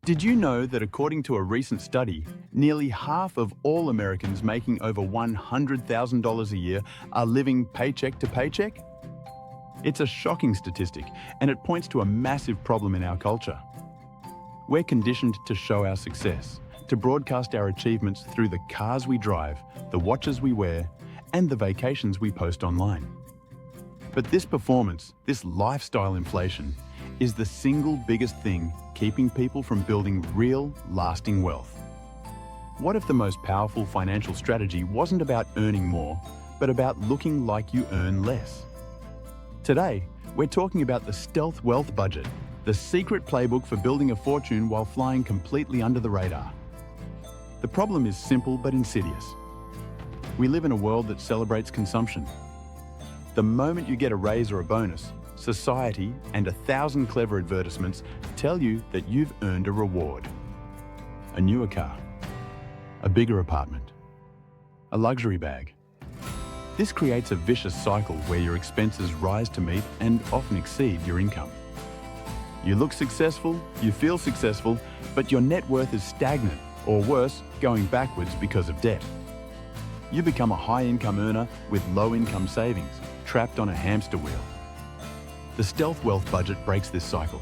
Did you know that according to a recent study, nearly half of all Americans making over $100,000 a year are living paycheck to paycheck? It's a shocking statistic, and it points to a massive problem in our culture. We're conditioned to show our success, to broadcast our achievements through the cars we drive, the watches we wear, and the vacations we post online. But this performance, this lifestyle inflation, is the single biggest thing keeping people from building real, lasting wealth. What if the most powerful financial strategy wasn't about earning more, but about looking like you earn less? Today, we're talking about the stealth wealth budget, the secret playbook for building a fortune while flying completely under the radar. The problem is simple but insidious. We live in a world that celebrates consumption. The moment you get a raise or a bonus, society and 1,000 clever advertisements tell you that you've earned a reward. A newer car, a bigger apartment, a luxury bag. This creates a vicious cycle where your expenses rise to meet and often exceed your income. You look successful, you feel successful, but your net worth is stagnant, or worse, going backwards because of debt. You become a high-income earner with low-income savings, trapped on a hamster wheel. The stealth wealth budget breaks this cycle.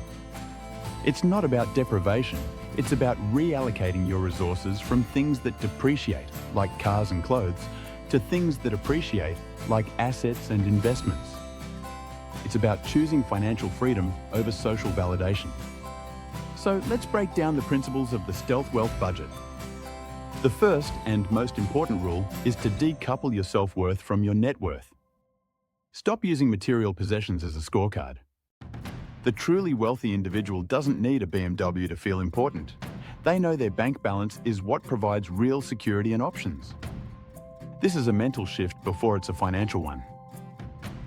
It's not about deprivation, it's about reallocating your resources from things that depreciate, like cars and clothes, to things that appreciate, like assets and investments. It's about choosing financial freedom over social validation. So let's break down the principles of the stealth wealth budget. The first and most important rule is to decouple your self-worth from your net worth. Stop using material possessions as a scorecard. The truly wealthy individual doesn't need a BMW to feel important. They know their bank balance is what provides real security and options. This is a mental shift before it's a financial one.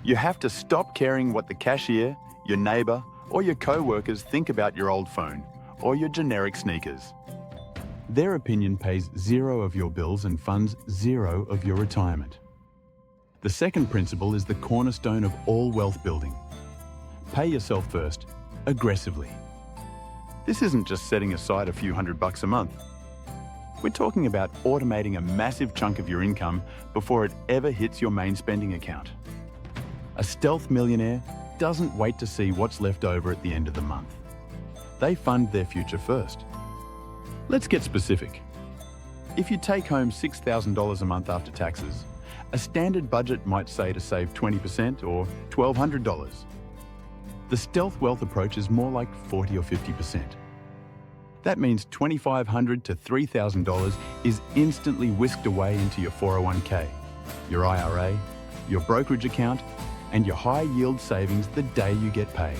You have to stop caring what the cashier, your neighbor, or your co-workers think about your old phone or your generic sneakers. Their opinion pays zero of your bills and funds zero of your retirement. The second principle is the cornerstone of all wealth building. Pay yourself first, aggressively. This isn't just setting aside a few $100 a month. We're talking about automating a massive chunk of your income before it ever hits your main spending account. A stealth millionaire doesn't wait to see what's left over at the end of the month. They fund their future first. Let's get specific. If you take home $6,000 a month after taxes, a standard budget might say to save 20% or $1,200. The stealth wealth approach is more like 40 or 50%. That means $2,500 to $3,000 is instantly whisked away into your 401k, your IRA, your brokerage account, and your high-yield savings the day you get paid.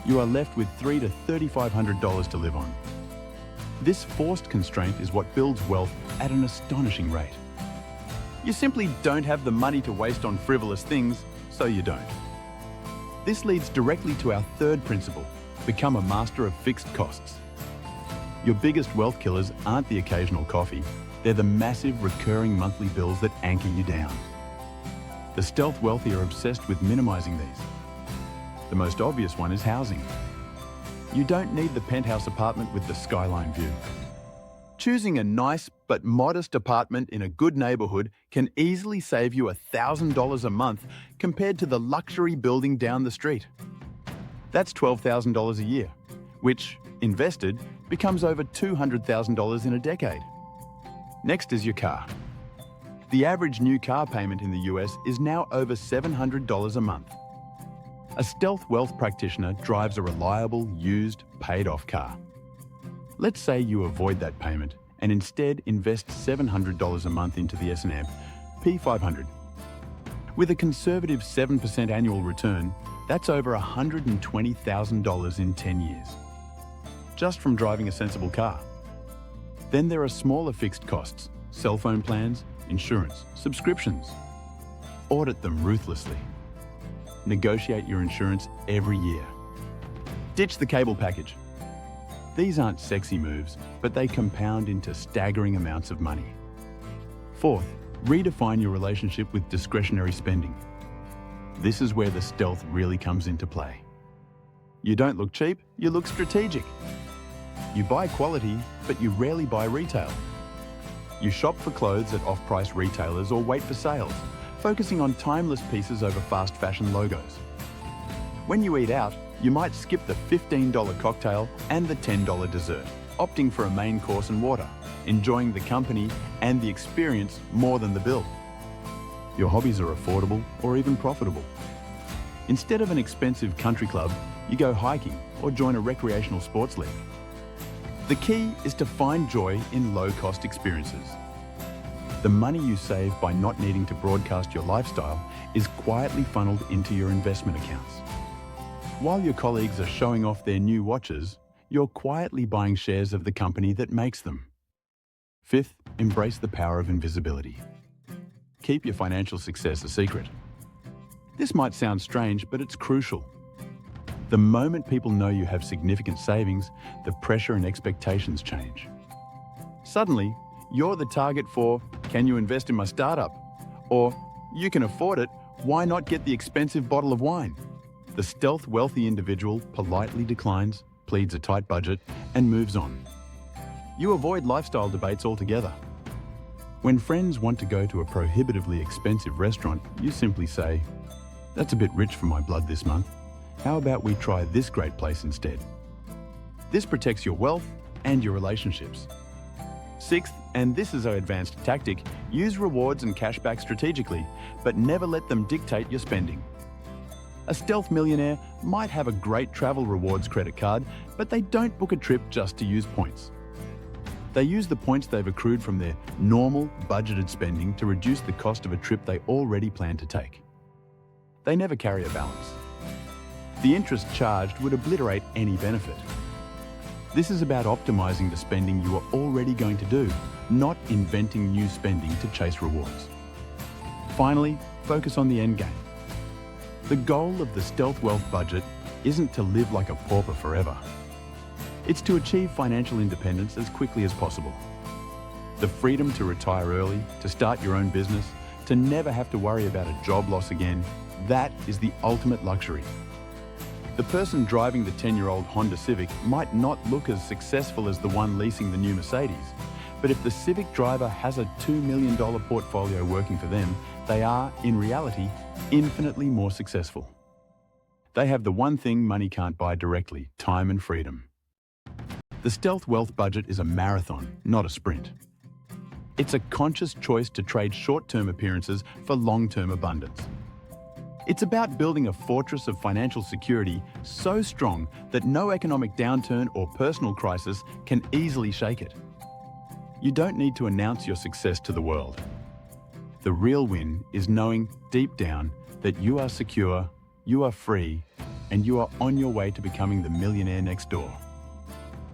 You are left with $3,000 to $3,500 to live on. This forced constraint is what builds wealth at an astonishing rate. You simply don't have the money to waste on frivolous things, so you don't. This leads directly to our third principle: become a master of fixed costs. Your biggest wealth killers aren't the occasional coffee, they're the massive recurring monthly bills that anchor you down. The stealth wealthy are obsessed with minimizing these. The most obvious one is housing. You don't need the penthouse apartment with the skyline view. Choosing a nice but modest apartment in a good neighborhood can easily save you $1,000 a month compared to the luxury building down the street. That's $12,000 a year, which, invested, becomes over $200,000 in a decade. Next is your car. The average new car payment in the US is now over $700 a month. A stealth wealth practitioner drives a reliable, used, paid-off car. Let's say you avoid that payment and instead invest $700 a month into the S&P 500. With a conservative 7% annual return, that's over $120,000 in 10 years. Just from driving a sensible car. Then there are smaller fixed costs: cell phone plans, insurance, subscriptions. Audit them ruthlessly. Negotiate your insurance every year. Ditch the cable package. These aren't sexy moves, but they compound into staggering amounts of money. Fourth, redefine your relationship with discretionary spending. This is where the stealth really comes into play. You don't look cheap, you look strategic. You buy quality, but you rarely buy retail. You shop for clothes at off-price retailers or wait for sales, focusing on timeless pieces over fast fashion logos. When you eat out, you might skip the $15 cocktail and the $10 dessert, opting for a main course and water, enjoying the company and the experience more than the bill. Your hobbies are affordable or even profitable. Instead of an expensive country club, you go hiking or join a recreational sports league. The key is to find joy in low-cost experiences. The money you save by not needing to broadcast your lifestyle is quietly funneled into your investment accounts. While your colleagues are showing off their new watches, you're quietly buying shares of the company that makes them. Fifth, embrace the power of invisibility. Keep your financial success a secret. This might sound strange, but it's crucial. The moment people know you have significant savings, the pressure and expectations change. Suddenly, you're the target for, "Can you invest in my startup?" Or, "You can afford it, why not get the expensive bottle of wine?" The stealth wealthy individual politely declines, pleads a tight budget, and moves on. You avoid lifestyle debates altogether. When friends want to go to a prohibitively expensive restaurant, you simply say, "That's a bit rich for my blood this month. How about we try this great place instead?" This protects your wealth and your relationships. Sixth, and this is our advanced tactic, use rewards and cashback strategically, but never let them dictate your spending. A stealth millionaire might have a great travel rewards credit card, but they don't book a trip just to use points. They use the points they've accrued from their normal, budgeted spending to reduce the cost of a trip they already plan to take. They never carry a balance. The interest charged would obliterate any benefit. This is about optimizing the spending you are already going to do, not inventing new spending to chase rewards. Finally, focus on the end game. The goal of the Stealth Wealth Budget isn't to live like a pauper forever. It's to achieve financial independence as quickly as possible. The freedom to retire early, to start your own business, to never have to worry about a job loss again, that is the ultimate luxury. The person driving the 10-year-old Honda Civic might not look as successful as the one leasing the new Mercedes, but if the Civic driver has a $2 million portfolio working for them, they are, in reality, infinitely more successful. They have the one thing money can't buy directly: time and freedom. The Stealth Wealth Budget is a marathon, not a sprint. It's a conscious choice to trade short-term appearances for long-term abundance. It's about building a fortress of financial security so strong that no economic downturn or personal crisis can easily shake it. You don't need to announce your success to the world. The real win is knowing deep down that you are secure, you are free, and you are on your way to becoming the millionaire next door.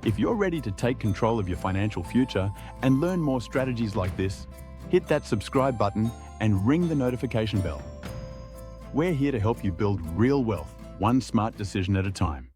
If you're ready to take control of your financial future and learn more strategies like this, hit that subscribe button and ring the notification bell. We're here to help you build real wealth, one smart decision at a time.